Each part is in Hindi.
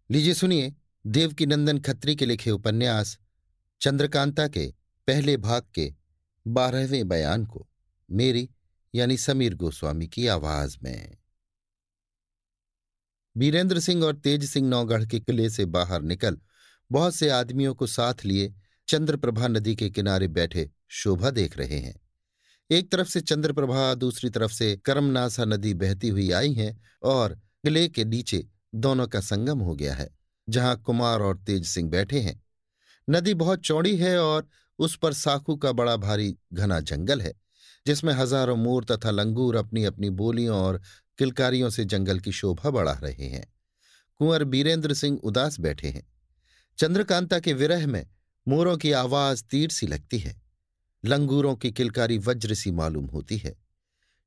लीजिए सुनिए, देवकीनंदन खत्री के लिखे उपन्यास चंद्रकांता के पहले भाग के 12वें बयान को मेरी यानी समीर गोस्वामी की आवाज में। बीरेंद्र सिंह और तेज सिंह नौगढ़ के किले से बाहर निकल बहुत से आदमियों को साथ लिए चंद्रप्रभा नदी के किनारे बैठे शोभा देख रहे हैं। एक तरफ से चंद्रप्रभा, दूसरी तरफ से करमनासा नदी बहती हुई आई है और किले के नीचे दोनों का संगम हो गया है, जहां कुमार और तेज सिंह बैठे हैं। नदी बहुत चौड़ी है और उस पर साखू का बड़ा भारी घना जंगल है, जिसमें हजारों मोर तथा लंगूर अपनी अपनी बोलियों और किलकारियों से जंगल की शोभा बढ़ा रहे हैं। कुंवर बीरेंद्र सिंह उदास बैठे हैं। चंद्रकांता के विरह में मोरों की आवाज तीर सी लगती है, लंगूरों की किलकारी वज्र सी मालूम होती है।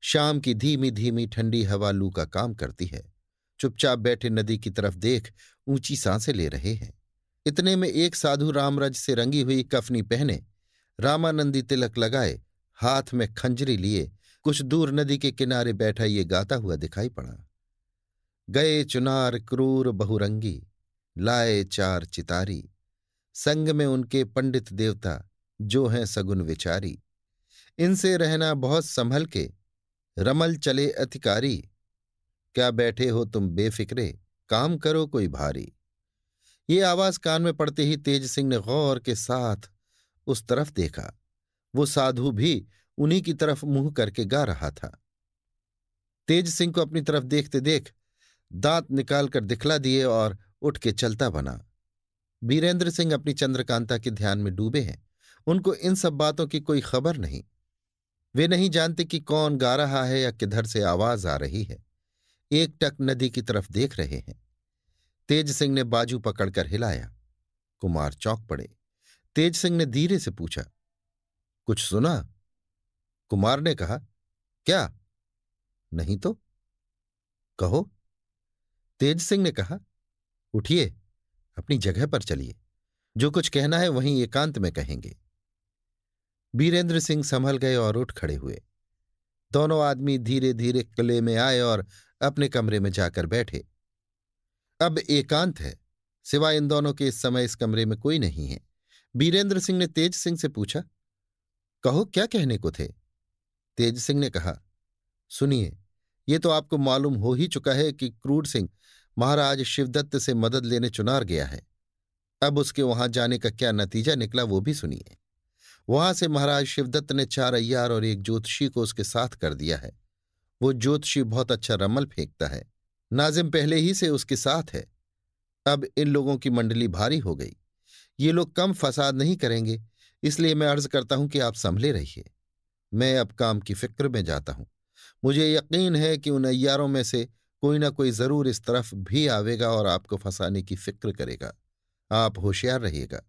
शाम की धीमी धीमी ठंडी हवा लू का काम करती है। चुपचाप बैठे नदी की तरफ देख ऊंची सांसें ले रहे हैं। इतने में एक साधु रामरज से रंगी हुई कफनी पहने, रामानंदी तिलक लगाए, हाथ में खंजरी लिए कुछ दूर नदी के किनारे बैठा ये गाता हुआ दिखाई पड़ा। गए चुनार क्रूर बहुरंगी, लाए चार चितारी, संग में उनके पंडित देवता, जो हैं सगुन विचारी। इनसे रहना बहुत संभल के, रमल चले अधिकारी। क्या बैठे हो तुम बेफिक्रे, काम करो कोई भारी। ये आवाज कान में पड़ते ही तेज सिंह ने गौर के साथ उस तरफ देखा। वो साधु भी उन्हीं की तरफ मुंह करके गा रहा था। तेज सिंह को अपनी तरफ देखते देख दांत निकालकर दिखला दिए और उठ के चलता बना। बीरेंद्र सिंह अपनी चंद्रकांता के ध्यान में डूबे हैं। उनको इन सब बातों की कोई खबर नहीं। वे नहीं जानते कि कौन गा रहा है या किधर से आवाज आ रही है। एकटक नदी की तरफ देख रहे हैं। तेज सिंह ने बाजू पकड़कर हिलाया। कुमार चौंक पड़े। तेज सिंह ने धीरे से पूछा, कुछ सुना? कुमार ने कहा, क्या? नहीं तो कहो। तेज सिंह ने कहा, उठिए, अपनी जगह पर चलिए, जो कुछ कहना है वहीं एकांत में कहेंगे। बीरेंद्र सिंह संभल गए और उठ खड़े हुए। दोनों आदमी धीरे धीरे किले में आए और अपने कमरे में जाकर बैठे। अब एकांत है, सिवाय इन दोनों के इस समय इस कमरे में कोई नहीं है। बीरेंद्र सिंह ने तेज सिंह से पूछा, कहो, क्या कहने को थे? तेज सिंह ने कहा, सुनिए, ये तो आपको मालूम हो ही चुका है कि क्रूर सिंह महाराज शिवदत्त से मदद लेने चुनार गया है। अब उसके वहां जाने का क्या नतीजा निकला वो भी सुनिए। वहां से महाराज शिवदत्त ने 4 अय्यार और एक ज्योतिषी को उसके साथ कर दिया है। वो ज्योतिषी बहुत अच्छा रमल फेंकता है। नाजिम पहले ही से उसके साथ है। अब इन लोगों की मंडली भारी हो गई। ये लोग कम फसाद नहीं करेंगे, इसलिए मैं अर्ज करता हूं कि आप संभले रहिए। मैं अब काम की फिक्र में जाता हूं। मुझे यकीन है कि उन अय्यारों में से कोई ना कोई जरूर इस तरफ भी आवेगा और आपको फंसाने की फिक्र करेगा। आप होशियार रहिएगा।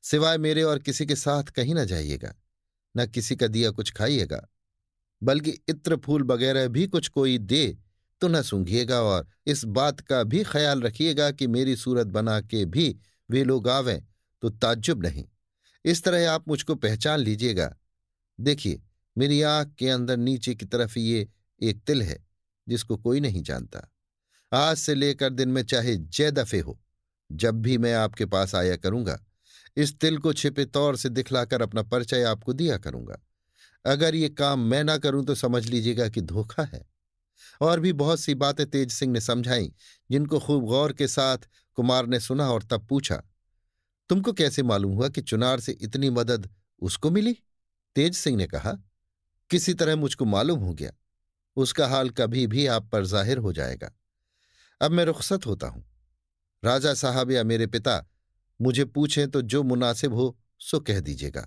सिवाय मेरे और किसी के साथ कहीं न जाइएगा, न किसी का दिया कुछ खाइएगा, बल्कि इत्र फूल वगैरह भी कुछ कोई दे तो न सूंघिएगा। और इस बात का भी ख्याल रखिएगा कि मेरी सूरत बना के भी वे लोग आवें तो ताज्जुब नहीं। इस तरह आप मुझको पहचान लीजिएगा। देखिए, मेरी आंख के अंदर नीचे की तरफ ये एक तिल है, जिसको कोई नहीं जानता। आज से लेकर दिन में चाहे जय दफे हो, जब भी मैं आपके पास आया करूंगा, इस तिल को छिपे तौर से दिखलाकर अपना परिचय आपको दिया करूंगा। अगर ये काम मैं ना करूं तो समझ लीजिएगा कि धोखा है। और भी बहुत सी बातें तेज सिंह ने समझाई, जिनको खूब गौर के साथ कुमार ने सुना और तब पूछा, तुमको कैसे मालूम हुआ कि चुनार से इतनी मदद उसको मिली? तेज सिंह ने कहा, किसी तरह मुझको मालूम हो गया। उसका हाल कभी भी आप पर जाहिर हो जाएगा। अब मैं रुखसत होता हूं। राजा साहब या मेरे पिता मुझे पूछें तो जो मुनासिब हो सो कह दीजिएगा।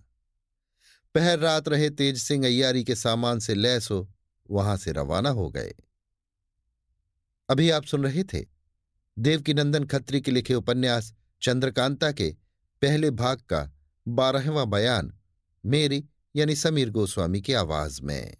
पहर रात रहे तेज सिंह अय्यारी के सामान से लैस हो वहां से रवाना हो गए। अभी आप सुन रहे थे देवकीनंदन खत्री के लिखे उपन्यास चंद्रकांता के पहले भाग का 12वां बयान, मेरी यानी समीर गोस्वामी की आवाज में।